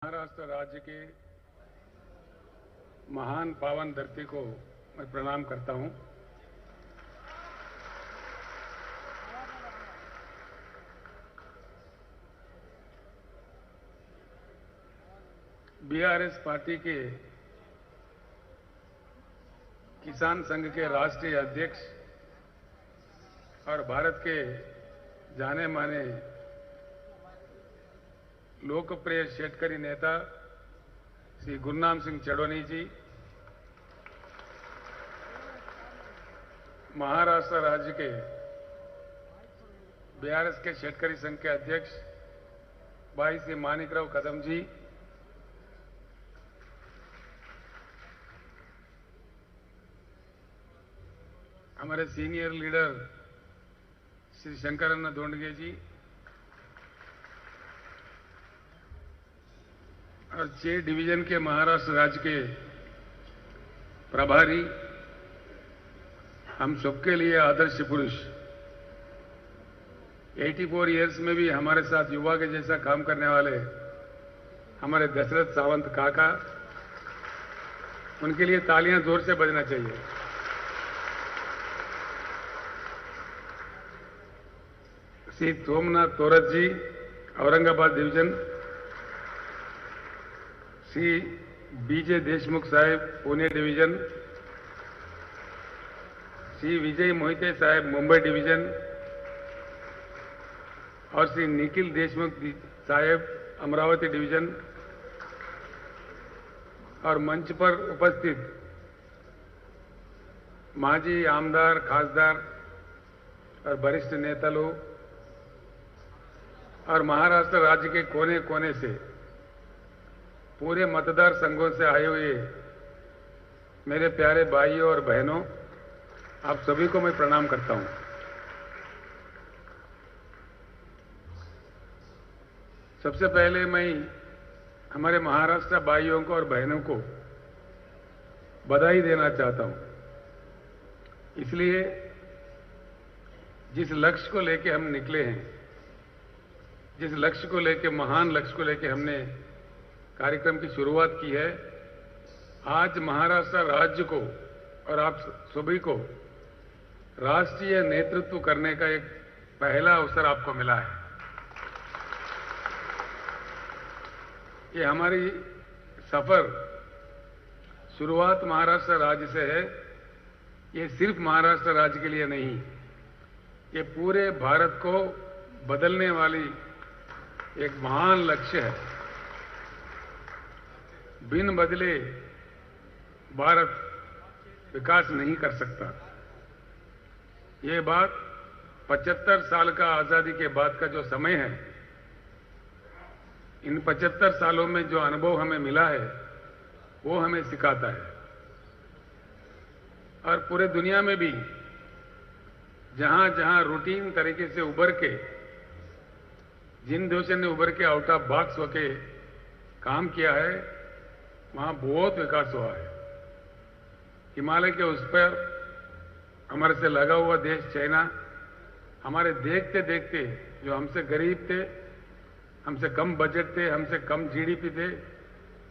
महाराष्ट्र राज्य के महान पावन धरती को मैं प्रणाम करता हूं। बीआरएस पार्टी के किसान संघ के राष्ट्रीय अध्यक्ष और भारत के जाने माने लोकप्रिय शेतकरी नेता श्री गुरनाम सिंह चढ़ोनी जी, महाराष्ट्र राज्य के बीआरएस के शेतकरी संघ के अध्यक्ष भाई श्री मानिकराव कदम जी, हमारे सीनियर लीडर श्री शंकरन दोंडगे जी और 6 डिवीजन के महाराष्ट्र राज्य के प्रभारी, हम सबके लिए आदर्श पुरुष, 84 इयर्स में भी हमारे साथ युवा के जैसा काम करने वाले हमारे दशरथ सावंत काका, उनके लिए तालियां जोर से बजना चाहिए। श्री सोमनाथ तोरत जी, औरंगाबाद डिवीजन, श्री बीजे देशमुख साहेब, पुणे डिवीजन, श्री विजय मोहिते साहेब, मुंबई डिवीजन और श्री निखिल देशमुख साहेब, अमरावती डिवीजन, और मंच पर उपस्थित माजी आमदार, खासदार और वरिष्ठ नेता लोग और महाराष्ट्र राज्य के कोने कोने से पूरे मतदार संघों से आए हुए मेरे प्यारे भाइयों और बहनों, आप सभी को मैं प्रणाम करता हूं। सबसे पहले मैं हमारे महाराष्ट्र भाइयों को और बहनों को बधाई देना चाहता हूं। इसलिए जिस लक्ष्य को लेकर हम निकले हैं, जिस लक्ष्य को लेकर, महान लक्ष्य को लेकर हमने कार्यक्रम की शुरुआत की है, आज महाराष्ट्र राज्य को और आप सभी को राष्ट्रीय नेतृत्व करने का एक पहला अवसर आपको मिला है। ये हमारी सफर शुरुआत महाराष्ट्र राज्य से है। ये सिर्फ महाराष्ट्र राज्य के लिए नहीं, ये पूरे भारत को बदलने वाली एक महान लक्ष्य है। बिन बदले भारत विकास नहीं कर सकता। ये बात 75 साल का आजादी के बाद का जो समय है, इन 75 सालों में जो अनुभव हमें मिला है वो हमें सिखाता है। और पूरे दुनिया में भी जहां जहां रूटीन तरीके से उभर के, जिन देशों ने उभर के आउट ऑफ बॉक्स होके काम किया है, वहां बहुत विकास हुआ है। हिमालय के उस पर हमारे से लगा हुआ देश चाइना, हमारे देखते देखते जो हमसे गरीब थे, हमसे कम बजट थे, हमसे कम जीडीपी थे,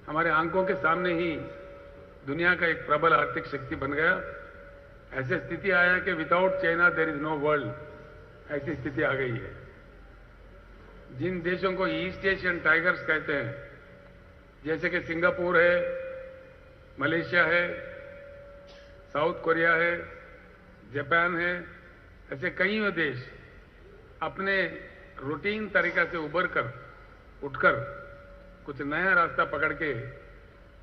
हमारे आंखों के सामने ही दुनिया का एक प्रबल आर्थिक शक्ति बन गया। ऐसी स्थिति आया कि without China there is no world, ऐसी स्थिति आ गई है। जिन देशों को ईस्ट एशियन टाइगर्स कहते हैं, जैसे कि सिंगापुर है, मलेशिया है, साउथ कोरिया है, जापान है, ऐसे कई देश अपने रूटीन तरीका से उठकर कुछ नया रास्ता पकड़ के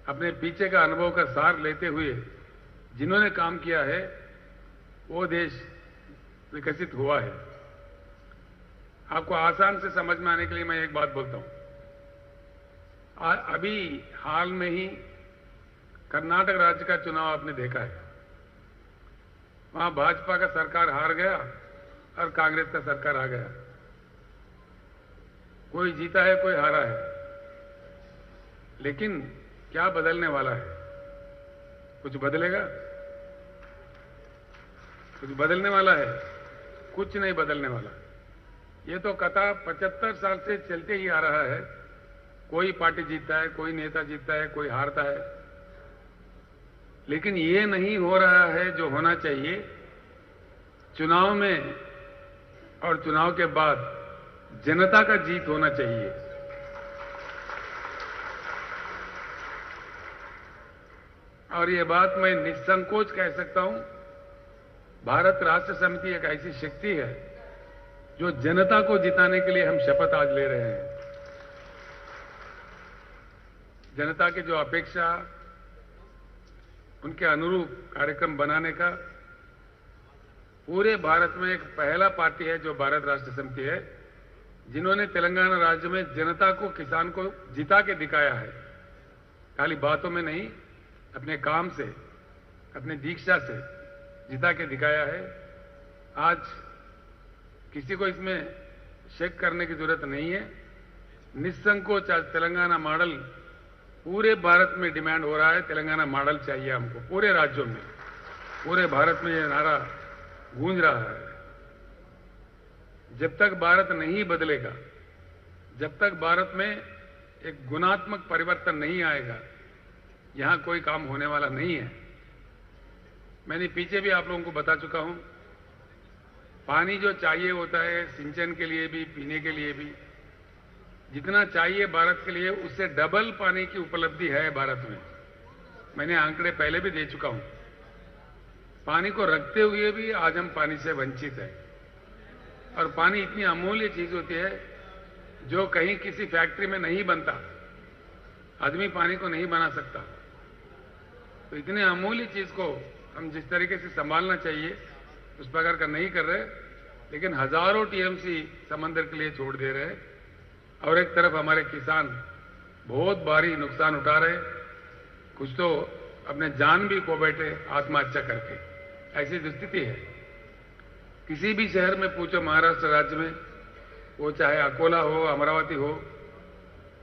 अपने पीछे का अनुभव का सार लेते हुए जिन्होंने काम किया है, वो देश विकसित हुआ है। आपको आसान से समझ में आने के लिए मैं एक बात बोलता हूं। अभी हाल में ही कर्नाटक राज्य का चुनाव आपने देखा है। वहां भाजपा का सरकार हार गया और कांग्रेस का सरकार आ गया। कोई जीता है, कोई हारा है, लेकिन क्या बदलने वाला है? कुछ बदलेगा? कुछ बदलने वाला है? कुछ नहीं बदलने वाला। ये तो कथा 75 साल से चलते ही आ रहा है कोई पार्टी जीतता है, कोई नेता जीतता है, कोई हारता है, लेकिन ये नहीं हो रहा है जो होना चाहिए। चुनाव में और चुनाव के बाद जनता का जीत होना चाहिए। और ये बात मैं निसंकोच कह सकता हूं, भारत राष्ट्र समिति एक ऐसी शक्ति है जो जनता को जिताने के लिए हम शपथ आज ले रहे हैं। जनता की जो अपेक्षा, उनके अनुरूप कार्यक्रम बनाने का पूरे भारत में एक पहला पार्टी है जो भारत राष्ट्र समिति है, जिन्होंने तेलंगाना राज्य में जनता को, किसान को जिता के दिखाया है। खाली बातों में नहीं, अपने काम से, अपने दीक्षा से जिता के दिखाया है। आज किसी को इसमें शक करने की जरूरत नहीं है। निसंकोच आज तेलंगाना मॉडल पूरे भारत में डिमांड हो रहा है। तेलंगाना मॉडल चाहिए हमको, पूरे राज्यों में, पूरे भारत में यह नारा गूंज रहा है। जब तक भारत नहीं बदलेगा, जब तक भारत में एक गुणात्मक परिवर्तन नहीं आएगा, यहां कोई काम होने वाला नहीं है। मैंने पीछे भी आप लोगों को बता चुका हूं, पानी जो चाहिए होता है सिंचन के लिए भी, पीने के लिए भी, जितना चाहिए भारत के लिए उससे डबल पानी की उपलब्धि है भारत में। मैंने आंकड़े पहले भी दे चुका हूं। पानी को रखते हुए भी आज हम पानी से वंचित हैं। और पानी इतनी अमूल्य चीज होती है जो कहीं किसी फैक्ट्री में नहीं बनता। आदमी पानी को नहीं बना सकता। तो इतने अमूल्य चीज को हम जिस तरीके से संभालना चाहिए उस प्रकार का नहीं कर रहे, लेकिन हजारों टीएमसी समंदर के लिए छोड़ दे रहे। और एक तरफ हमारे किसान बहुत भारी नुकसान उठा रहे, कुछ तो अपने जान भी खो बैठे आत्महत्या करके। ऐसी स्थिति है। किसी भी शहर में पूछो महाराष्ट्र राज्य में, वो चाहे अकोला हो, अमरावती हो,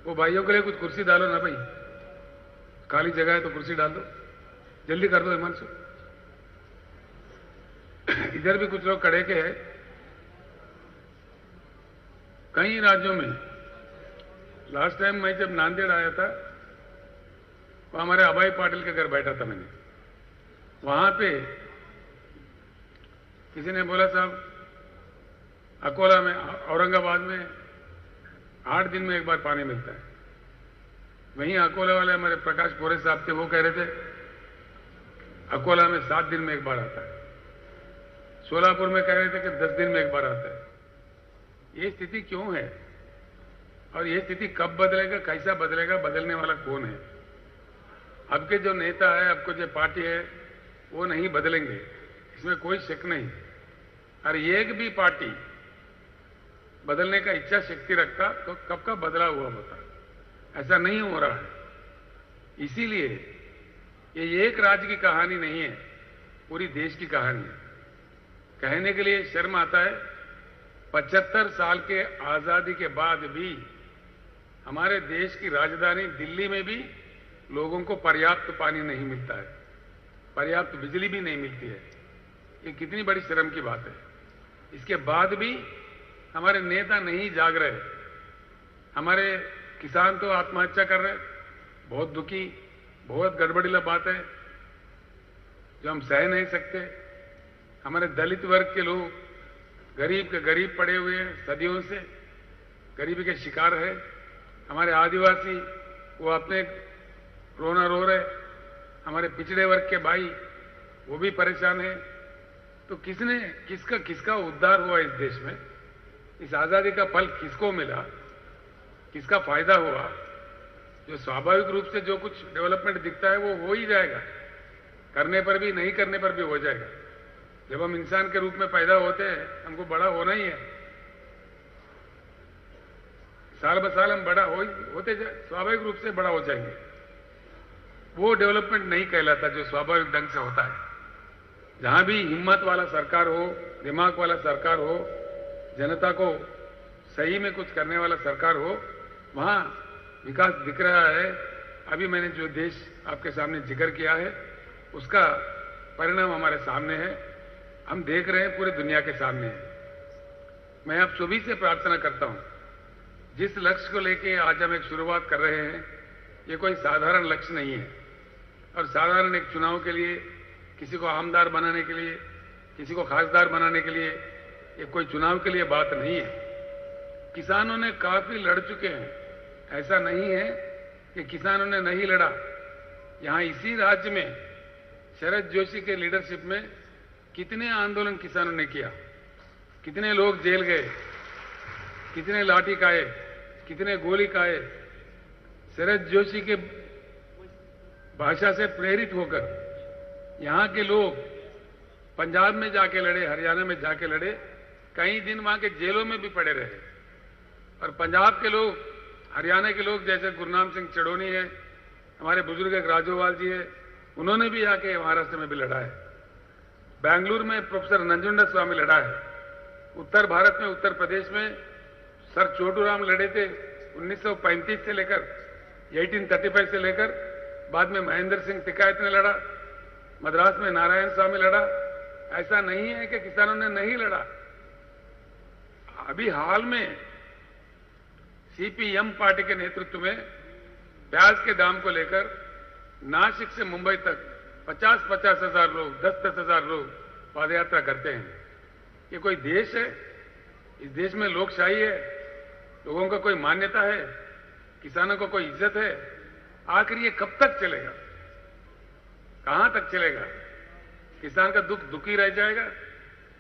वो भाइयों के लिए कुछ कुर्सी डालो ना भाई, खाली जगह है तो कुर्सी डाल दो, जल्दी कर दो हिमांशु। इधर भी कुछ लोग खड़े के हैं। कई राज्यों में, लास्ट टाइम मैं जब नांदेड़ आया था, वो हमारे अभय पाटिल के घर बैठा था मैंने। वहां पे किसी ने बोला साहब अकोला में, औरंगाबाद में 8 दिन में एक बार पानी मिलता है। वहीं अकोला वाले हमारे प्रकाश पोरे साहब थे, वो कह रहे थे अकोला में 7 दिन में एक बार आता है। सोलापुर में कह रहे थे कि 10 दिन में एक बार आता है। ये स्थिति क्यों है और ये स्थिति कब बदलेगा, कैसा बदलेगा, बदलने वाला कौन है? अब के जो नेता है, अब को जो पार्टी है, वो नहीं बदलेंगे, इसमें कोई शक नहीं। और एक भी पार्टी बदलने का इच्छा शक्ति रखता तो कब का बदला हुआ होता। ऐसा नहीं हो रहा है। इसीलिए ये एक राज्य की कहानी नहीं है, पूरी देश की कहानी है। कहने के लिए शर्म आता है, 75 साल के आजादी के बाद भी हमारे देश की राजधानी दिल्ली में भी लोगों को पर्याप्त पानी नहीं मिलता है, पर्याप्त बिजली भी नहीं मिलती है। ये कितनी बड़ी शर्म की बात है। इसके बाद भी हमारे नेता नहीं जाग रहे। हमारे किसान तो आत्महत्या कर रहे, बहुत दुखी, बहुत गड़बड़ीला बात है जो हम सह नहीं सकते। हमारे दलित वर्ग के लोग गरीब के गरीब पड़े हुए हैं, सदियों से गरीबी के शिकार है। हमारे आदिवासी वो अपने रोना रो रहे। हमारे पिछड़े वर्ग के भाई वो भी परेशान है। तो किसका उद्धार हुआ इस देश में? इस आजादी का फल किसको मिला, किसका फायदा हुआ? जो स्वाभाविक रूप से जो कुछ डेवलपमेंट दिखता है वो हो ही जाएगा, करने पर भी, नहीं करने पर भी हो जाएगा। जब हम इंसान के रूप में पैदा होते हैं, हमको बड़ा होना ही है। साल ब साल हम बड़ा होते स्वाभाविक रूप से बड़ा हो जाएंगे। वो डेवलपमेंट नहीं कहलाता जो स्वाभाविक ढंग से होता है। जहां भी हिम्मत वाला सरकार हो, दिमाग वाला सरकार हो, जनता को सही में कुछ करने वाला सरकार हो, वहां विकास दिख रहा है। अभी मैंने जो देश आपके सामने जिक्र किया है उसका परिणाम हमारे सामने है, हम देख रहे हैं, पूरी दुनिया के सामने है। मैं आप सभी से प्रार्थना करता हूं जिस लक्ष्य को लेके आज हम एक शुरुआत कर रहे हैं, ये कोई साधारण लक्ष्य नहीं है। और साधारण एक चुनाव के लिए, किसी को आमदार बनाने के लिए, किसी को खासदार बनाने के लिए, ये कोई चुनाव के लिए बात नहीं है। किसानों ने काफी लड़ चुके हैं, ऐसा नहीं है कि किसानों ने नहीं लड़ा। यहां इसी राज्य में शरद जोशी के लीडरशिप में कितने आंदोलन किसानों ने किया, कितने लोग जेल गए, कितने लाठी खाए, कितने गोली खाए। शरद जोशी के भाषा से प्रेरित होकर यहां के लोग पंजाब में जाके लड़े, हरियाणा में जाके लड़े, कई दिन वहां के जेलों में भी पड़े रहे। और पंजाब के लोग, हरियाणा के लोग, जैसे गुरनाम सिंह चड़ोनी है, हमारे बुजुर्ग एक राजोवाल जी है, उन्होंने भी आके महाराष्ट्र में भी लड़ा है। बेंगलुरु में प्रोफेसर नंजुंडा स्वामी लड़ा है। उत्तर भारत में, उत्तर प्रदेश में सर चोटूराम लड़े थे 1935 से लेकर 1835 से लेकर, बाद में महेंद्र सिंह टिकायत ने लड़ा, मद्रास में नारायण स्वामी लड़ा। ऐसा नहीं है कि किसानों ने नहीं लड़ा। अभी हाल में सीपीएम पार्टी के नेतृत्व में प्याज के दाम को लेकर नासिक से मुंबई तक 50-50 हजार लोग, 10-10 हजार लोग पदयात्रा करते हैं। ये कोई देश है? इस देश में लोकशाही है, लोगों का कोई मान्यता है, किसानों को कोई इज्जत है? आखिर ये कब तक चलेगा? कहां तक चलेगा? किसान का दुख दुखी रह जाएगा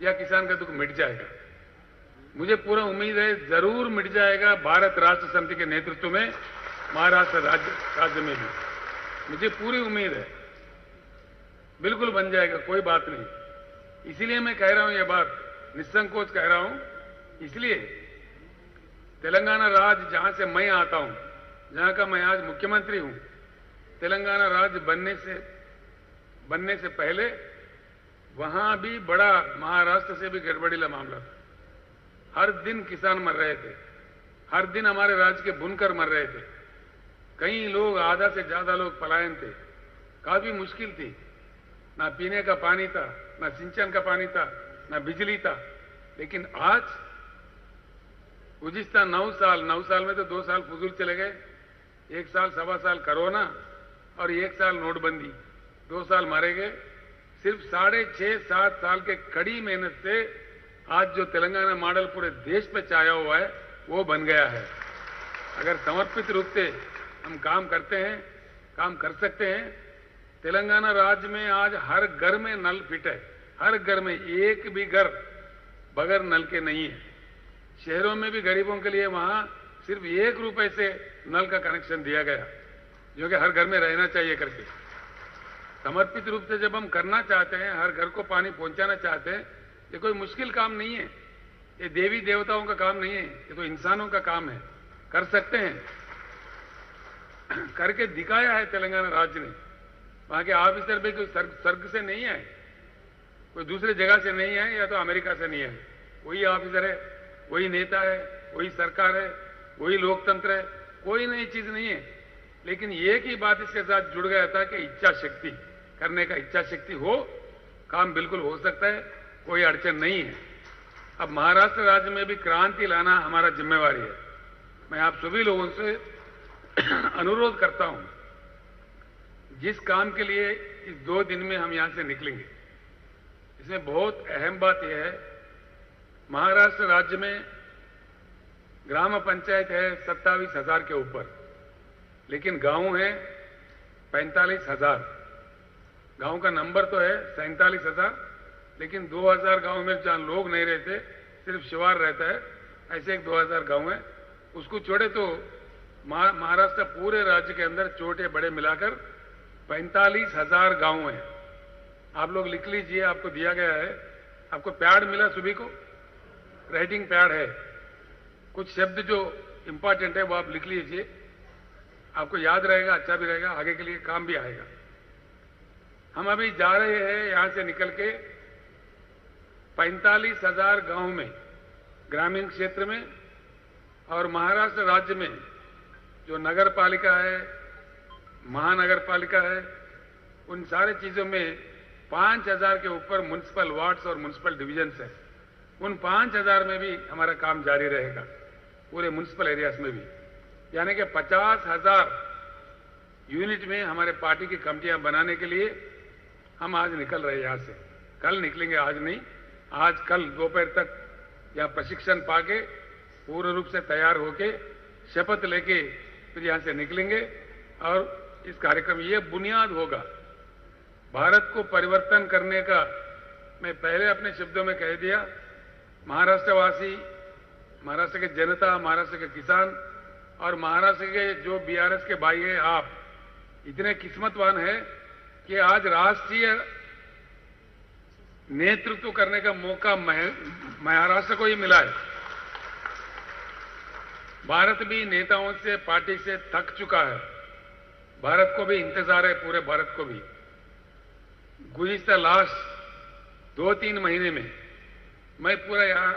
या किसान का दुख मिट जाएगा? मुझे पूरा उम्मीद है जरूर मिट जाएगा। भारत राष्ट्र समिति के नेतृत्व में महाराष्ट्र राज्य में भी मुझे पूरी उम्मीद है, बिल्कुल बन जाएगा, कोई बात नहीं। इसीलिए मैं कह रहा हूं, ये बात निसंकोच कह रहा हूं। इसलिए तेलंगाना राज्य जहां से मैं आता हूं, जहां का मैं आज मुख्यमंत्री हूं, तेलंगाना राज्य बनने से पहले वहां भी बड़ा महाराष्ट्र से भी गड़बड़ीला मामला था। हर दिन किसान मर रहे थे, हर दिन हमारे राज्य के बुनकर मर रहे थे। कई लोग, आधा से ज्यादा लोग पलायन थे। काफी मुश्किल थी, ना पीने का पानी था, ना सिंचन का पानी था, ना बिजली था। लेकिन आज गुज़िश्ता 9 साल में तो 2 साल फुजूल चले गए, 1 साल सवा साल कोरोना और 1 साल नोटबंदी, 2 साल मारे गए। सिर्फ 6.5-7 साल के कड़ी मेहनत से आज जो तेलंगाना मॉडल पूरे देश पे छाया हुआ है, वो बन गया है। अगर समर्पित रूप से हम काम करते हैं, काम कर सकते हैं। तेलंगाना राज्य में आज हर घर में नल फिट है, हर घर में, एक भी घर बगैर नल के नहीं है। शहरों में भी गरीबों के लिए वहां सिर्फ 1 रुपए से नल का कनेक्शन दिया गया, जो कि हर घर में रहना चाहिए करके। समर्पित रूप से जब हम करना चाहते हैं, हर घर को पानी पहुंचाना चाहते हैं, ये कोई मुश्किल काम नहीं है, ये देवी देवताओं का काम नहीं है, ये तो इंसानों का काम है। कर सकते हैं, करके दिखाया है तेलंगाना राज्य ने। वहां के ऑफिसर भी कोई स्वर्ग से नहीं है, कोई दूसरे जगह से नहीं है, या तो अमेरिका से नहीं है। वही ऑफिसर है, वही नेता है, वही सरकार है, वही लोकतंत्र है, कोई नई चीज नहीं है। लेकिन एक ही बात इसके साथ जुड़ गया था कि इच्छा शक्ति, करने का इच्छा शक्ति हो, काम बिल्कुल हो सकता है, कोई अड़चन नहीं है। अब महाराष्ट्र राज्य में भी क्रांति लाना हमारा जिम्मेवारी है। मैं आप सभी लोगों से अनुरोध करता हूं, जिस काम के लिए इस 2 दिन में हम यहां से निकलेंगे, इसमें बहुत अहम बात यह है, महाराष्ट्र राज्य में ग्राम पंचायत है 27,000 के ऊपर, लेकिन गांव है 45,000। गांव का नंबर तो है 47,000, लेकिन 2,000 गांव में जहां लोग नहीं रहते, सिर्फ शिवार रहता है, ऐसे एक 2,000 गांव है। उसको छोड़े तो महाराष्ट्र पूरे राज्य के अंदर छोटे बड़े मिलाकर 45,000 गांव हैं। आप लोग लिख लीजिए, आपको दिया गया है, आपको पैड मिला, सभी को राइटिंग पैड है। कुछ शब्द जो इंपॉर्टेंट है वो आप लिख लीजिए, आपको याद रहेगा, अच्छा भी रहेगा, आगे के लिए काम भी आएगा। हम अभी जा रहे हैं यहां से निकल के 45,000 गांव में, ग्रामीण क्षेत्र में, और महाराष्ट्र राज्य में जो नगर पालिका है, महानगर पालिका है, उन सारे चीजों में 5,000 के ऊपर म्युनिसिपल वार्ड्स और म्युनिसिपल डिविजन्स है। उन 5,000 में भी हमारा काम जारी रहेगा। पूरे म्युनिसिपल एरियाज में भी, यानी कि 50,000 यूनिट में हमारे पार्टी की कमेटियां बनाने के लिए हम आज निकल रहे हैं यहां से। कल निकलेंगे, आज नहीं, आज कल दोपहर तक यहां प्रशिक्षण पाके पूर्ण रूप से तैयार होके शपथ लेके फिर यहां से निकलेंगे। और इस कार्यक्रम ये बुनियाद होगा भारत को परिवर्तन करने का। मैं पहले अपने शब्दों में कह दिया, महाराष्ट्रवासी, महाराष्ट्र के जनता, महाराष्ट्र के किसान और महाराष्ट्र के जो बीआरएस के भाई हैं, आप इतने किस्मतवान हैं कि आज राष्ट्रीय नेतृत्व करने का मौका महाराष्ट्र को ही मिला है। भारत भी नेताओं से, पार्टी से थक चुका है। भारत को भी इंतजार है, पूरे भारत को भी। गुज़िश्ता लास्ट 2-3 महीने में मैं पूरा यहां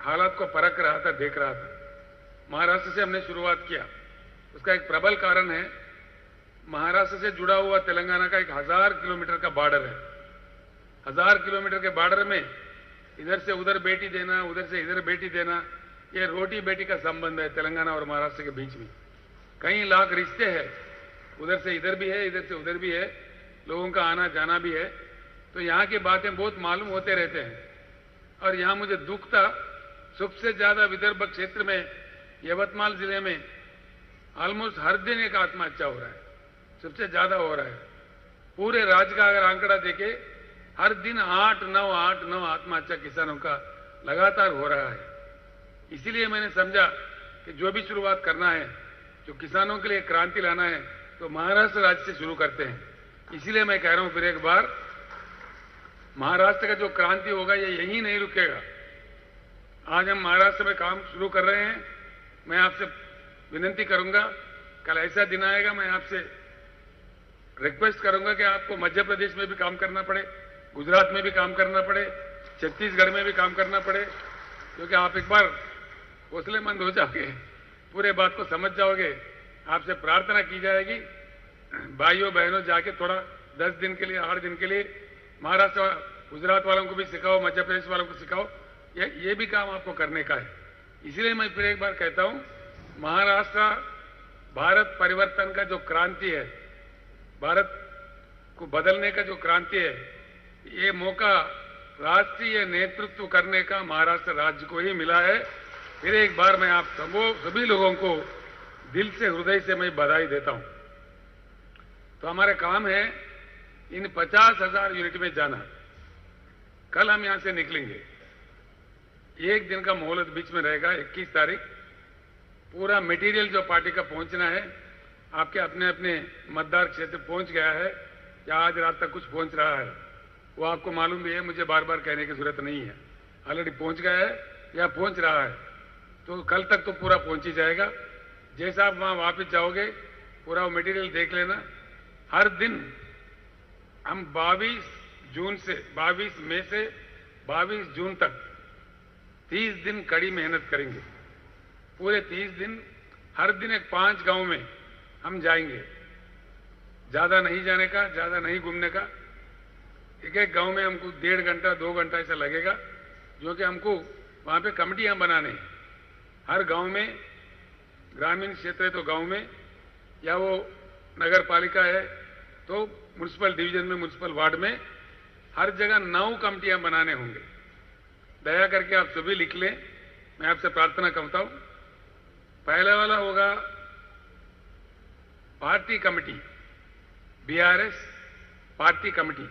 हालात को परख रहा था, देख रहा था। महाराष्ट्र से हमने शुरुआत किया, उसका एक प्रबल कारण है, महाराष्ट्र से जुड़ा हुआ तेलंगाना का एक 1000 किलोमीटर का बॉर्डर है। 1000 किलोमीटर के बॉर्डर में इधर से उधर बेटी देना, उधर से इधर बेटी देना, ये रोटी बेटी का संबंध है तेलंगाना और महाराष्ट्र के बीच में। कई लाख रिश्ते हैं, उधर से इधर भी है, इधर से उधर भी है, लोगों का आना जाना भी है। तो यहाँ की बातें बहुत मालूम होते रहते हैं। और यहाँ मुझे दुख था, सबसे ज्यादा विदर्भ क्षेत्र में, यवतमाल जिले में ऑलमोस्ट हर दिन एक आत्महत्या हो रहा है, सबसे ज्यादा हो रहा है। पूरे राज्य का अगर आंकड़ा देखे, हर दिन 8-9 आत्महत्या किसानों का लगातार हो रहा है। इसीलिए मैंने समझा कि जो भी शुरुआत करना है, जो किसानों के लिए क्रांति लाना है, तो महाराष्ट्र राज्य से शुरू करते हैं। इसीलिए मैं कह रहा हूं फिर एक बार, महाराष्ट्र का जो क्रांति होगा ये यहीं नहीं रुकेगा। आज हम महाराष्ट्र में काम शुरू कर रहे हैं। मैं आपसे विनती करूंगा, कल ऐसा दिन आएगा मैं आपसे रिक्वेस्ट करूंगा कि आपको मध्य प्रदेश में भी काम करना पड़े, गुजरात में भी काम करना पड़े, छत्तीसगढ़ में भी काम करना पड़े, क्योंकि आप एक बार हौसलेमंद हो जाओगे, पूरे बात को समझ जाओगे। आपसे प्रार्थना की जाएगी, भाइयों बहनों जाके थोड़ा 10 दिन के लिए, 8 दिन के लिए महाराष्ट्र, गुजरात वालों को भी सिखाओ, मध्य प्रदेश वालों को सिखाओ। ये भी काम आपको करने का है। इसलिए मैं फिर एक बार कहता हूं, महाराष्ट्र भारत परिवर्तन का जो क्रांति है, भारत को बदलने का जो क्रांति है, ये मौका राष्ट्रीय नेतृत्व करने का महाराष्ट्र राज्य को ही मिला है। फिर एक बार मैं आप सभी लोगों को दिल से, हृदय से मैं बधाई देता हूं। तो हमारा काम है इन 50,000 यूनिट में जाना। कल हम यहां से निकलेंगे, एक दिन का मोहलत बीच में रहेगा, 21 तारीख। पूरा मटेरियल जो पार्टी का पहुंचना है, आपके अपने अपने मतदार क्षेत्र पहुंच गया है या आज रात तक कुछ पहुंच रहा है, वो आपको मालूम भी है, मुझे बार बार कहने की जरूरत नहीं है। ऑलरेडी पहुंच गया है या पहुंच रहा है, तो कल तक तो पूरा पहुंच ही जाएगा। जैसा आप वहां वापस जाओगे, पूरा वो मटेरियल देख लेना। हर दिन हम 22 मई से 22 जून तक 30 दिन कड़ी मेहनत करेंगे। पूरे 30 दिन, हर दिन एक 5 गांव में हम जाएंगे। ज्यादा नहीं जाने का, ज्यादा नहीं घूमने का। एक एक गांव में हमको 1.5 घंटा 2 घंटा ऐसा लगेगा, जो कि हमको वहां पे कमेटियां बनाने हैं। हर गांव में, ग्रामीण क्षेत्र है तो गांव में, या वो नगर पालिका है तो म्युनिसिपल डिवीजन में, म्युनिसिपल वार्ड में, हर जगह 9 कमेटियां बनाने होंगे। दया करके आप सभी लिख लें, मैं आपसे प्रार्थना करता हूं। पहला वाला होगा party committee, BRS party committee,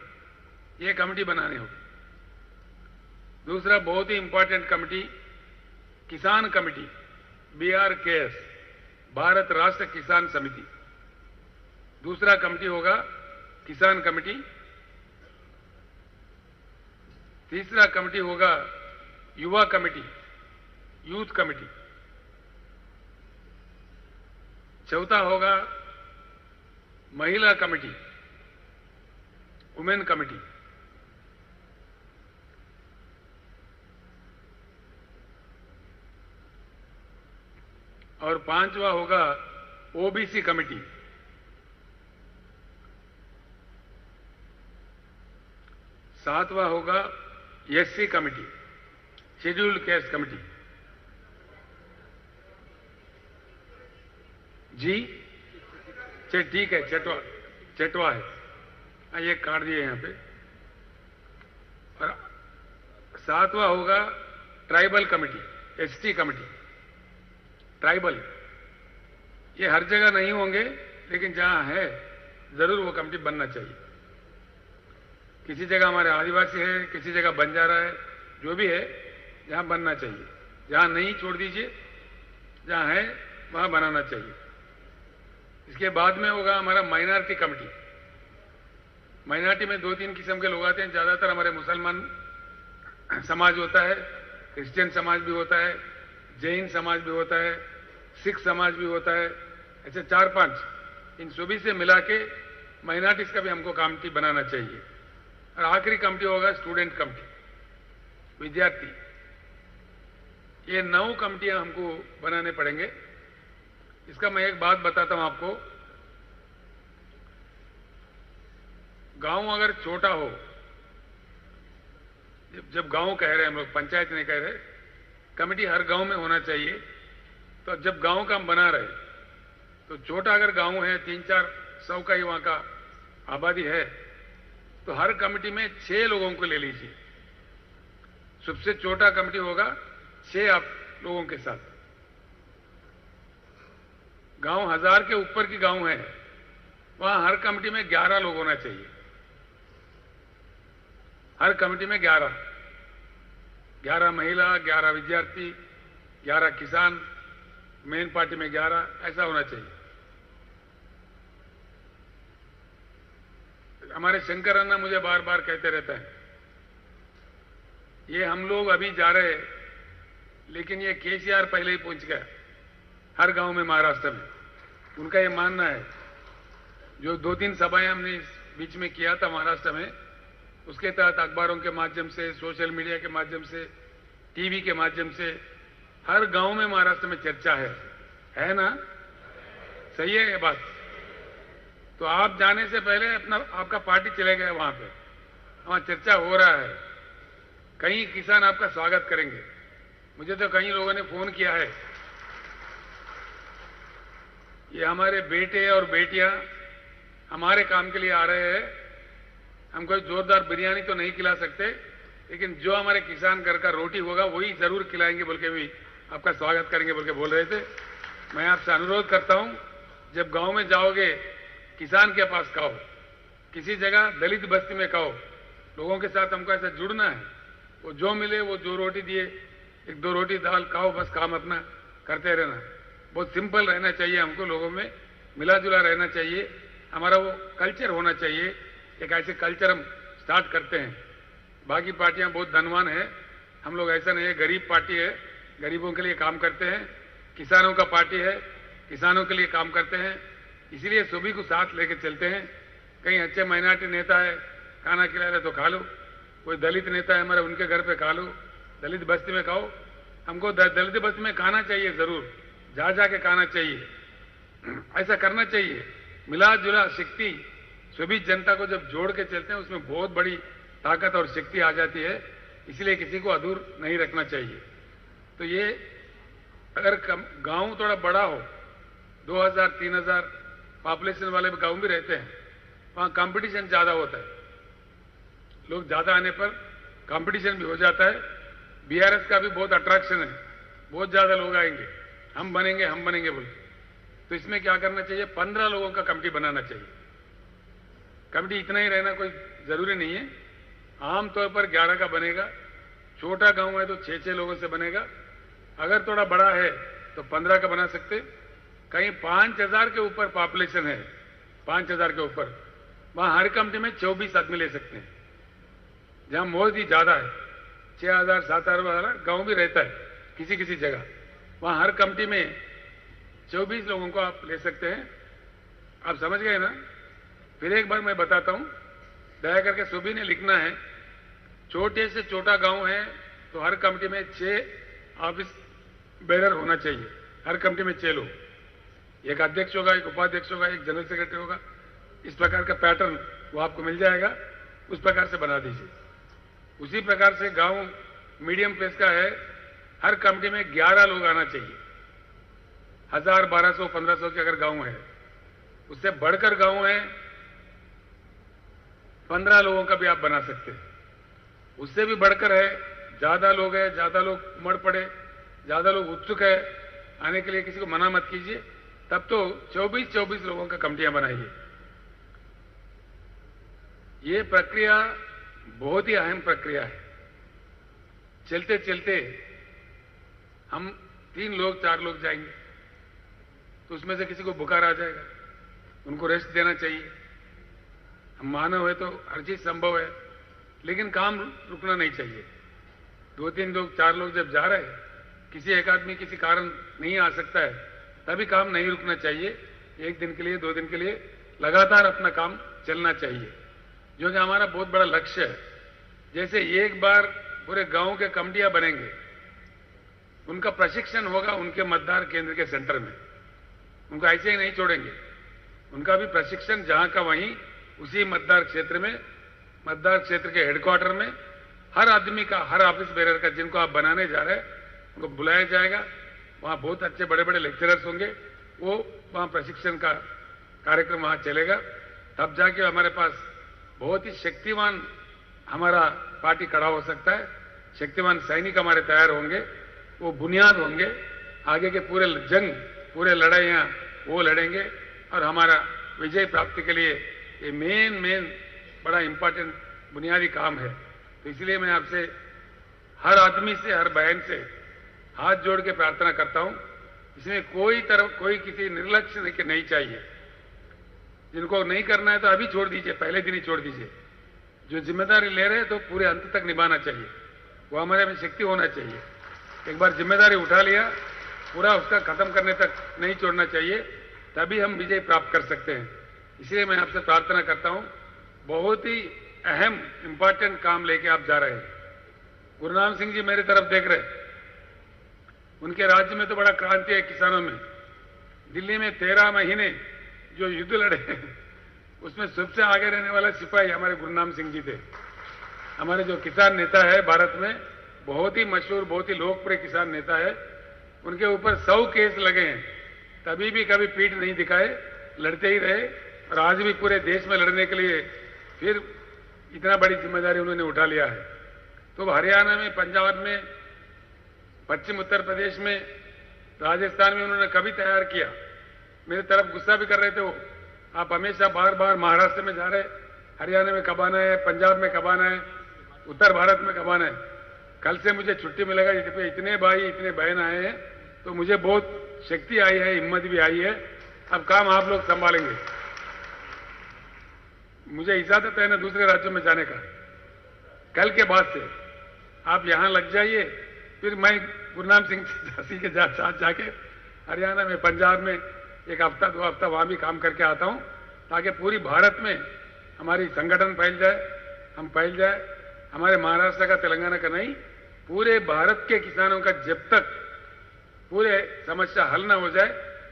ये कमेटी बनाने होगी। दूसरा बहुत ही इंपॉर्टेंट कमेटी, किसान कमेटी, BRKS, भारत राष्ट्र किसान समिति। दूसरा कमेटी होगा किसान कमेटी। तीसरा कमेटी होगा युवा कमेटी, यूथ कमेटी। चौथा होगा महिला कमेटी, वुमेन कमेटी। और 5वां होगा ओबीसी कमेटी। 7वां होगा SC committee, scheduled caste committee. जी ठीक है, चटवा है। ये काट दिए यहाँ पे। और 7वां होगा tribal committee, ST committee. Tribal ये हर जगह नहीं होंगे, लेकिन जहां है जरूर वो कमेटी बनना चाहिए। किसी जगह हमारे आदिवासी है, किसी जगह बंजारा है, जो भी है जहां बनना चाहिए। जहां नहीं छोड़ दीजिए, जहां है वहां बनाना चाहिए। इसके बाद में होगा हमारा माइनॉरिटी कमेटी। माइनॉरिटी में 2-3 किस्म के लोग आते हैं। ज्यादातर हमारे मुसलमान समाज होता है, क्रिश्चियन समाज भी होता है, जैन समाज भी होता है, सिख समाज भी होता है। ऐसे 4-5 इन सभी से मिला के माइनॉरिटीज का भी हमको कमेटी बनाना चाहिए। और आखिरी कमेटी होगा स्टूडेंट कमेटी, विद्यार्थी। ये 9 कमेटियां हमको बनाने पड़ेंगे। इसका मैं एक बात बताता हूं आपको। गांव अगर छोटा हो, जब गांव कह रहे हैं हम लोग, पंचायत नहीं कह रहे, कमेटी हर गांव में होना चाहिए। तो जब गांव का हम बना रहे, तो छोटा अगर गांव है, 300-400 का ही वहां का आबादी है, तो हर कमेटी में 6 लोगों को ले लीजिए। सबसे छोटा कमेटी होगा 6 आप लोगों के साथ। गांव 1000 के ऊपर की गांव है, वहां हर कमेटी में 11 लोग होना चाहिए। हर कमेटी में 11 महिला, 11 विद्यार्थी, 11 किसान, मेन पार्टी में 11, ऐसा होना चाहिए। हमारे शंकर अन्ना मुझे बार बार कहते रहते हैं, ये हम लोग अभी जा रहे हैं, लेकिन ये केसीआर पहले ही पहुंच गया हर गांव में महाराष्ट्र में। उनका ये मानना है। जो 2-3 सभाएं हमने इस बीच में किया था महाराष्ट्र में, उसके तहत अखबारों के माध्यम से, सोशल मीडिया के माध्यम से, टीवी के माध्यम से हर गांव में महाराष्ट्र में चर्चा है ना? सही है ये बात? तो आप जाने से पहले आपका पार्टी चले गए वहां पे, वहां चर्चा हो रहा है। कई किसान आपका स्वागत करेंगे। मुझे तो कई लोगों ने फोन किया है, ये हमारे बेटे और बेटियां हमारे काम के लिए आ रहे हैं। हम कोई जोरदार बिरयानी तो नहीं खिला सकते, लेकिन जो हमारे किसान घर का रोटी होगा वही जरूर खिलाएंगे बोल के भी आपका स्वागत करेंगे बोल के बोल रहे थे। मैं आपसे अनुरोध करता हूं, जब गांव में जाओगे किसान के पास खाओ, किसी जगह दलित बस्ती में खाओ। लोगों के साथ हमको ऐसा जुड़ना है। वो जो मिले, वो जो रोटी दिए, 1-2 रोटी दाल खाओ, बस काम अपना करते रहना। बहुत सिंपल रहना चाहिए हमको, लोगों में मिला जुला रहना चाहिए। हमारा वो कल्चर होना चाहिए। एक ऐसे कल्चर हम स्टार्ट करते हैं। बाकी पार्टियां बहुत धनवान है, हम लोग ऐसा नहीं है। गरीब पार्टी है, गरीबों के लिए काम करते हैं। किसानों का पार्टी है, किसानों के लिए काम करते हैं। इसीलिए सभी को साथ लेके चलते हैं। कहीं अच्छे माइनॉरिटी नेता है, खाना खिला रहे तो खा लो। कोई दलित नेता है हमारे, उनके घर पे खा लो। दलित बस्ती में खाओ। हमको दलित बस्ती में खाना चाहिए, जरूर जा जाके खाना चाहिए। ऐसा करना चाहिए। मिला जुला शक्ति, सभी जनता को जब जोड़ के चलते हैं, उसमें बहुत बड़ी ताकत और शक्ति आ जाती है। इसलिए किसी को अधूर नहीं रखना चाहिए। तो ये अगर गांव थोड़ा बड़ा हो, 2000-3000 पॉपुलेशन वाले गांव भी रहते हैं, वहां कंपटीशन ज्यादा होता है। लोग ज्यादा आने पर कंपटीशन भी हो जाता है। बीआरएस का भी बहुत अट्रैक्शन है, बहुत ज्यादा लोग आएंगे, हम बनेंगे बोल। तो इसमें क्या करना चाहिए? 15 लोगों का कमेटी बनाना चाहिए। कमेटी इतना ही रहना कोई जरूरी नहीं है। आमतौर पर 11 का बनेगा। छोटा गांव है तो 6-6 लोगों से बनेगा। अगर थोड़ा बड़ा है तो 15 का बना सकते। कहीं 5000 के ऊपर पॉपुलेशन है, 5000 के ऊपर, वहां हर कमेटी में 24 आदमी ले सकते हैं। जहां मोदी ज्यादा है, 6000-7000 वाला गांव भी रहता है किसी किसी जगह, वहां हर कमेटी में 24 लोगों को आप ले सकते हैं। आप समझ गए ना? फिर एक बार मैं बताता हूं, दया करके सभी ने लिखना है। छोटे से छोटा गांव है तो हर कमेटी में 6 ऑफिस बेरर होना चाहिए। हर कमेटी में 6 लोग, एक अध्यक्ष होगा, एक उपाध्यक्ष होगा, एक जनरल सेक्रेटरी होगा। इस प्रकार का पैटर्न वो आपको मिल जाएगा, उस प्रकार से बना दीजिए। उसी प्रकार से गांव मीडियम प्लेस का है, हर कमेटी में 11 लोग आना चाहिए। 1000, 1200, 1500 के अगर गांव है, उससे बढ़कर गांव है 15 लोगों का भी आप बना सकते हैं। उससे भी बढ़कर है, ज्यादा लोग हैं, ज्यादा लोग उमड़ पड़े, ज्यादा लोग उत्सुक है आने के लिए, किसी को मना मत कीजिए। तब तो 24-24 लोगों का कमिटियां बनाइए। ये प्रक्रिया बहुत ही अहम प्रक्रिया है। चलते चलते हम 3 लोग 4 लोग जाएंगे तो उसमें से किसी को बुखार आ जाएगा, उनको रेस्ट देना चाहिए। हम मानव है तो हर चीज संभव है, लेकिन काम रुकना नहीं चाहिए। 2-3 लोग 4 लोग जब जा रहे हैं, किसी एक आदमी किसी कारण नहीं आ सकता है, तभी काम नहीं रुकना चाहिए। 1 दिन के लिए, 2 दिन के लिए लगातार अपना काम चलना चाहिए, जो कि हमारा बहुत बड़ा लक्ष्य है। जैसे एक बार पूरे गांव के कमिटियां बनेंगे, उनका प्रशिक्षण होगा उनके मतदान केंद्र के सेंटर में, उनको ऐसे ही नहीं छोड़ेंगे। उनका भी प्रशिक्षण जहां का वहीं, उसी मतदान क्षेत्र में, मतदान क्षेत्र के हेडक्वार्टर में हर आदमी का, हर ऑफिस बेरर का, जिनको आप बनाने जा रहे हैं, उनको बुलाया जाएगा। वहां बहुत अच्छे बड़े बड़े लेक्चरर्स होंगे, वो वहां प्रशिक्षण का कार्यक्रम वहां चलेगा। तब जाके हमारे पास बहुत ही शक्तिवान हमारा पार्टी खड़ा हो सकता है। शक्तिवान सैनिक हमारे तैयार होंगे, वो बुनियाद होंगे। आगे के पूरे जंग, पूरे लड़ाइयां वो लड़ेंगे और हमारा विजय प्राप्ति के लिए ये मेन बड़ा इंपॉर्टेंट बुनियादी काम है। तो इसलिए मैं आपसे, हर आदमी से, हर बहन से हाथ जोड़ के प्रार्थना करता हूं, इसमें कोई किसी निर्लक्ष्य नहीं चाहिए। जिनको नहीं करना है तो अभी छोड़ दीजिए, पहले दिन ही छोड़ दीजिए। जो जिम्मेदारी ले रहे हैं तो पूरे अंत तक निभाना चाहिए, वो हमारे में शक्ति होना चाहिए। एक बार जिम्मेदारी उठा लिया, पूरा उसका खत्म करने तक नहीं छोड़ना चाहिए, तभी हम विजय प्राप्त कर सकते हैं। इसलिए मैं आपसे प्रार्थना करता हूं, बहुत ही अहम इंपॉर्टेंट काम लेके आप जा रहे हैं। गुरुनाम सिंह जी मेरी तरफ देख रहे हैं, उनके राज्य में तो बड़ा क्रांति है किसानों में। दिल्ली में 13 महीने जो युद्ध लड़े, उसमें सबसे आगे रहने वाला सिपाही हमारे गुरुनाम सिंह जी थे। हमारे जो किसान नेता है भारत में, बहुत ही मशहूर, बहुत ही लोकप्रिय किसान नेता है, उनके ऊपर 100 केस लगे हैं, तभी भी कभी पीठ नहीं दिखाए, लड़ते ही रहे। और आज भी पूरे देश में लड़ने के लिए फिर इतना बड़ी जिम्मेदारी उन्होंने उठा लिया है। तो हरियाणा में, पंजाब में, पश्चिम उत्तर प्रदेश में, राजस्थान में उन्होंने कभी तैयार किया। मेरे तरफ गुस्सा भी कर रहे थे वो, आप हमेशा बार बार महाराष्ट्र में जा रहे, हरियाणा में कब आना है, पंजाब में कब आना है, उत्तर भारत में कब आना है। कल से मुझे छुट्टी मिलेगा, इतने भाई इतने बहन आए हैं, तो मुझे बहुत शक्ति आई है, हिम्मत भी आई है। अब काम आप लोग संभालेंगे। मुझे इजाजत है ना दूसरे राज्यों में जाने का, कल के बाद से आप यहां लग जाइए, फिर मैं गुरुनाम सिंह झांसी के साथ जाके हरियाणा में, पंजाब में 1 हफ्ता 2 हफ्ता वहां भी काम करके आता हूं, ताकि पूरी भारत में हमारी संगठन फैल जाए, हम फैल जाए। हमारे महाराष्ट्र का, तेलंगाना का नहीं, पूरे भारत के किसानों का जब तक पूरे समस्या हल न हो जाए,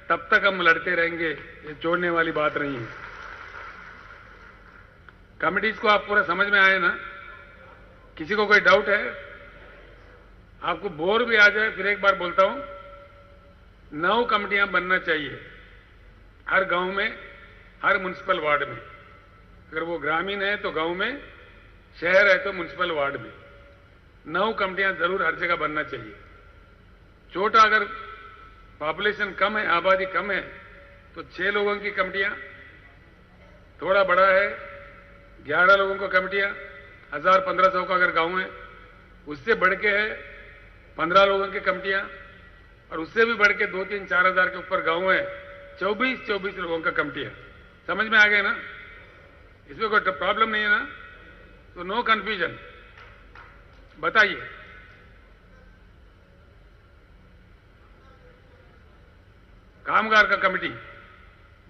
तब तक हम लड़ते रहेंगे। ये छोड़ने वाली बात नहीं है। कमिटीज को आप पूरा समझ में आए ना? किसी को कोई डाउट है? आपको बोर भी आ जाए, फिर एक बार बोलता हूं, 9 कमिटियां बनना चाहिए हर गांव में, हर म्युनिसिपल वार्ड में। अगर वो ग्रामीण है तो गांव में, शहर है तो म्युनिसिपल वार्ड में 9 कमिटियां जरूर हर जगह बनना चाहिए। छोटा अगर पॉपुलेशन कम है, आबादी कम है, तो 6 लोगों की कमिटियां, थोड़ा बड़ा है 11 लोगों को कमिटियां, 1000-1500 का अगर गांव है, उससे बढ़ के है 15 लोगों की कमिटियां, और उससे भी बढ़ के 2-3-4 हजार के ऊपर गांव है, 24-24 लोगों का कमिटियां। समझ में आ गए ना? इसमें कोई प्रॉब्लम नहीं है ना? तो नो कंफ्यूजन। बताइए। कामगार का कमिटी,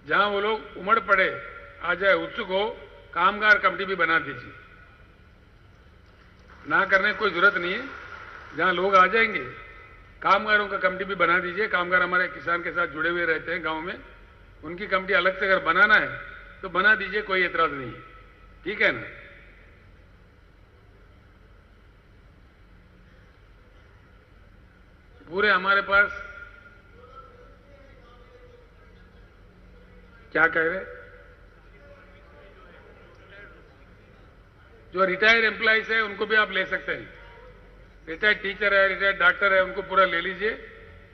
जहां वो लोग उमड़ पड़े, आ जाए, उत्सुक हो, कामगार कमिटी भी बना दीजिए। ना करने की कोई जरूरत नहीं है, जहां लोग आ जाएंगे, कामगारों का कमिटी भी बना दीजिए। कामगार हमारे किसान के साथ जुड़े हुए रहते हैं गांव में, उनकी कमिटी अलग से अगर बनाना है तो बना दीजिए, कोई एतराज नहीं है। ठीक है ना? पूरे हमारे पास क्या कह रहे? जो रिटायर्ड एम्प्लॉइज है उनको भी आप ले सकते हैं। रिटायर्ड टीचर है, रिटायर्ड डॉक्टर है, उनको पूरा ले लीजिए।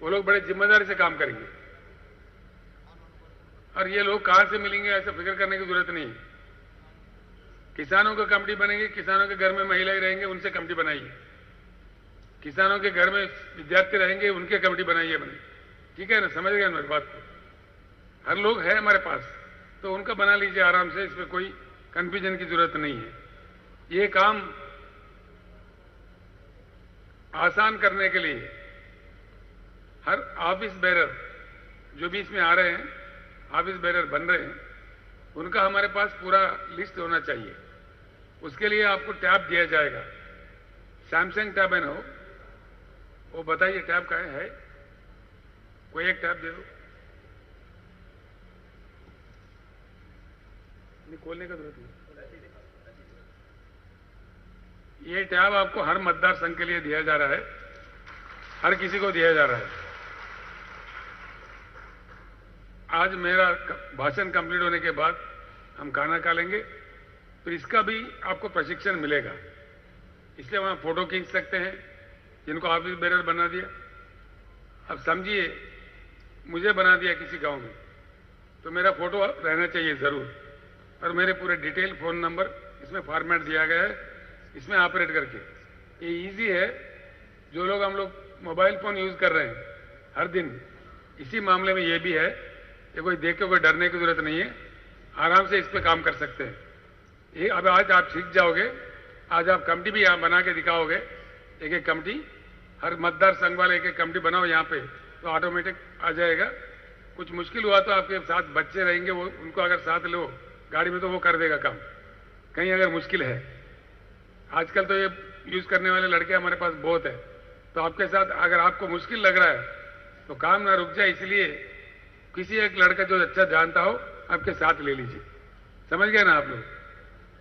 वो लोग बड़े जिम्मेदारी से काम करेंगे। और ये लोग कहां से मिलेंगे ऐसा फिक्र करने की जरूरत नहीं है। किसानों का कमेटी बनेगी, किसानों के घर में महिलाएं रहेंगे, उनसे कमेटी बनाइए। किसानों के घर में विद्यार्थी रहेंगे, उनके कमेटी बनाइए बने। ठीक है ना? समझ गए मेरी बात को? हर लोग है हमारे पास, तो उनका बना लीजिए आराम से। इसमें कोई कंफ्यूजन की जरूरत नहीं है। ये काम आसान करने के लिए हर ऑफिस बेरर जो भी इसमें आ रहे हैं, ऑफिस बेरर बन रहे हैं, उनका हमारे पास पूरा लिस्ट होना चाहिए। उसके लिए आपको टैब दिया जाएगा। सैमसंग टैब है ना वो बताइए टैब का है? कोई एक टैब दे दो। नहीं, खोलने का जरूरत नहीं। ये टैब आपको हर मतदार संघ के लिए दिया जा रहा है, हर किसी को दिया जा रहा है। आज मेरा भाषण कंप्लीट होने के बाद हम खाना खा लेंगे, फिर इसका भी आपको प्रशिक्षण मिलेगा। इसलिए वहां फोटो खींच सकते हैं जिनको ऑफिस बेरर बना दिया। अब समझिए मुझे बना दिया किसी गांव में, तो मेरा फोटो रहना चाहिए जरूर, और मेरे पूरे डिटेल फोन नंबर इसमें फॉर्मेट दिया गया है, इसमें ऑपरेट करके। ये इजी है। जो लोग हम लोग मोबाइल फोन यूज कर रहे हैं हर दिन, इसी मामले में ये भी है। ये कोई देख के कोई डरने की जरूरत नहीं है, आराम से इस पे काम कर सकते हैं। ये अब आज आप सीख जाओगे। आज आप कमेटी भी यहाँ बना के दिखाओगे, एक एक कमेटी, हर मतदार संघ वाले एक एक कमेटी बनाओ यहाँ पे, तो ऑटोमेटिक आ जाएगा। कुछ मुश्किल हुआ तो आपके साथ बच्चे रहेंगे, वो उनको अगर साथ लो गाड़ी में तो वो कर देगा काम। कहीं अगर मुश्किल है, आजकल तो ये यूज करने वाले लड़के हमारे पास बहुत है, तो आपके साथ अगर आपको मुश्किल लग रहा है तो काम ना रुक जाए, इसलिए किसी एक लड़का जो अच्छा जानता हो आपके साथ ले लीजिए। समझ गए ना आप लोग?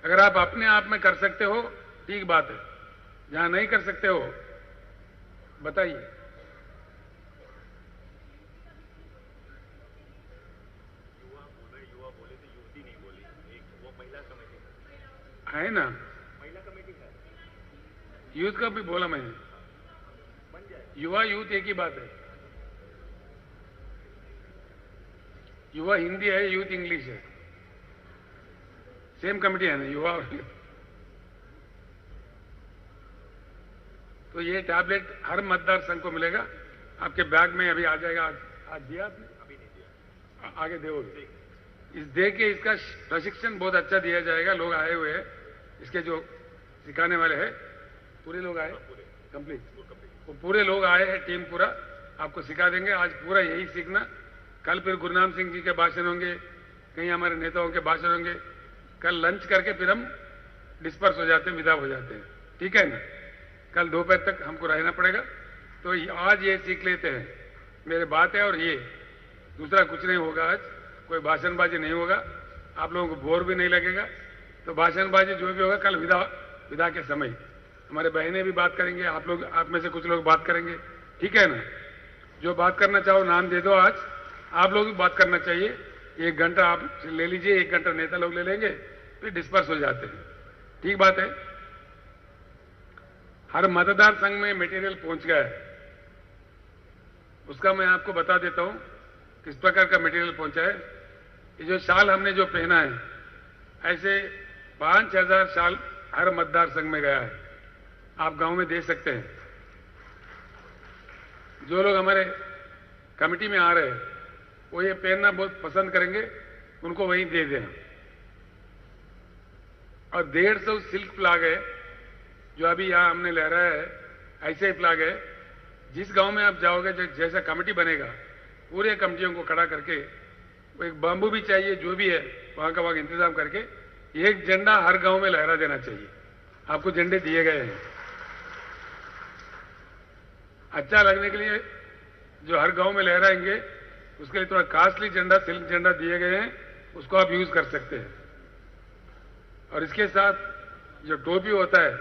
अगर आप अपने आप में कर सकते हो ठीक बात है, जहां नहीं कर सकते हो बताइए। युवा बोले तो युवती नहीं बोली, एक वो महिला कमेटी है ना, महिला कमेटी है, यूथ का भी बोला मैंने। बन जाए। युवा यूथ एक ही बात है। युवा हिंदी है, यूथ इंग्लिश है, सेम कमेटी है ना युवा और यूथ। तो ये टैबलेट हर मतदार संघ को मिलेगा, आपके बैग में अभी आ जाएगा। आज दिया आपने? अभी नहीं दिया, आगे दोगे। इस दे के इसका प्रशिक्षण बहुत अच्छा दिया जाएगा। लोग आए हुए हैं, इसके जो सिखाने वाले हैं पूरे लोग आए, कंप्लीट वो पूरे लोग आए हैं, टीम पूरा आपको सिखा देंगे। आज पूरा यही सीखना। कल फिर गुरुनाम सिंह जी के भाषण होंगे, कहीं हमारे नेताओं के भाषण होंगे। कल लंच करके फिर हम डिस्पर्स हो जाते हैं, विदा हो जाते हैं। ठीक है ना? कल दोपहर तक हमको रहना पड़ेगा, तो आज ये सीख लेते हैं। मेरे बात है, और ये दूसरा कुछ नहीं होगा। आज कोई भाषणबाजी नहीं होगा, आप लोगों को बोर भी नहीं लगेगा। तो भाषणबाजी जो भी होगा कल विदा के समय हमारे बहनें भी बात करेंगे, आप लोग, आप में से कुछ लोग बात करेंगे। ठीक है ना? जो बात करना चाहो नाम दे दो। आज आप लोग भी बात करना चाहिए। 1 घंटा आप ले लीजिए, 1 घंटा नेता लोग ले लेंगे, फिर डिस्पर्स हो जाते हैं। ठीक बात है? हर मतदार संघ में मटेरियल पहुंच गया है, उसका मैं आपको बता देता हूं किस प्रकार का मटेरियल पहुंचा है। ये जो शाल हमने जो पहना है, ऐसे 5000 शाल हर मतदार संघ में गया है। आप गांव में दे सकते हैं। जो लोग हमारे कमेटी में आ रहे हैं वो ये पहनना बहुत पसंद करेंगे, उनको वहीं दे दें। और 150 सिल्क फ्लैग है जो अभी यहां हमने लहराया है, ऐसे ही फ्लैग है। जिस गांव में आप जाओगे, जैसा कमेटी बनेगा, पूरे कमेटियों को खड़ा करके, वो एक बांबू भी चाहिए, जो भी है वहां का वहां इंतजाम करके, एक झंडा हर गांव में लहरा देना चाहिए। आपको झंडे दिए गए हैं अच्छा लगने के लिए, जो हर गांव में लहराएंगे उसके लिए थोड़ा कॉस्टली झंडा, सिल्क झंडा दिए गए हैं, उसको आप यूज कर सकते हैं। और इसके साथ जो टोपी होता है,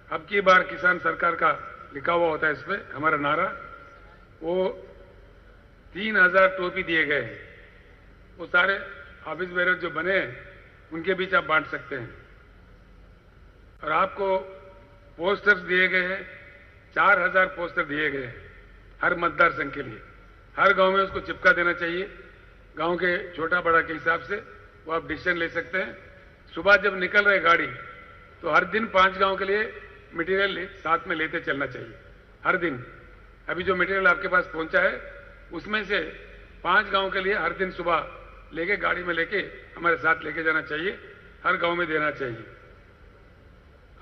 अब की बार किसान सरकार का लिखा हुआ होता है इसमें हमारा नारा, वो 3000 टोपी दिए गए हैं। वो सारे ऑफिस बेरर जो बने हैं उनके बीच आप बांट सकते हैं। और आपको पोस्टर्स दिए गए हैं, 4000 पोस्टर दिए गए हैं हर मतदार संघ के लिए। हर गांव में उसको चिपका देना चाहिए। गांव के छोटा बड़ा के हिसाब से वो आप डिसीजन ले सकते हैं। सुबह जब निकल रहे गाड़ी तो हर दिन 5 गांव के लिए मटेरियल साथ में लेते चलना चाहिए हर दिन। अभी जो मटेरियल आपके पास पहुंचा है उसमें से 5 गांव के लिए हर दिन सुबह लेके गाड़ी में लेके हमारे साथ लेके जाना चाहिए, हर गांव में देना चाहिए।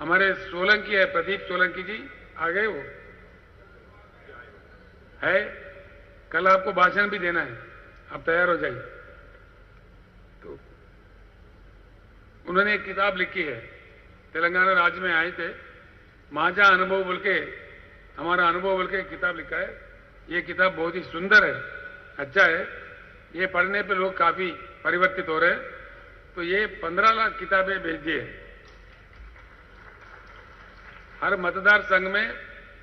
हमारे सोलंकी है, प्रदीप सोलंकी जी आ गए, वो है, कल आपको भाषण भी देना है, आप तैयार हो जाइए। तो उन्होंने एक किताब लिखी है, तेलंगाना राज्य में आए थे, माझा अनुभव बोल के, हमारा अनुभव बोल के एक किताब लिखा है। ये किताब बहुत ही सुंदर है, अच्छा है, ये पढ़ने पे लोग काफी परिवर्तित हो रहे हैं। तो ये 15 लाख किताबें भेज दिए। हर मतदार संघ में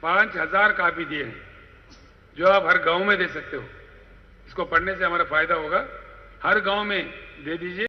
5000 कापी दिए हैं जो आप हर गांव में दे सकते हो। इसको पढ़ने से हमारा फायदा होगा, हर गांव में दे दीजिए।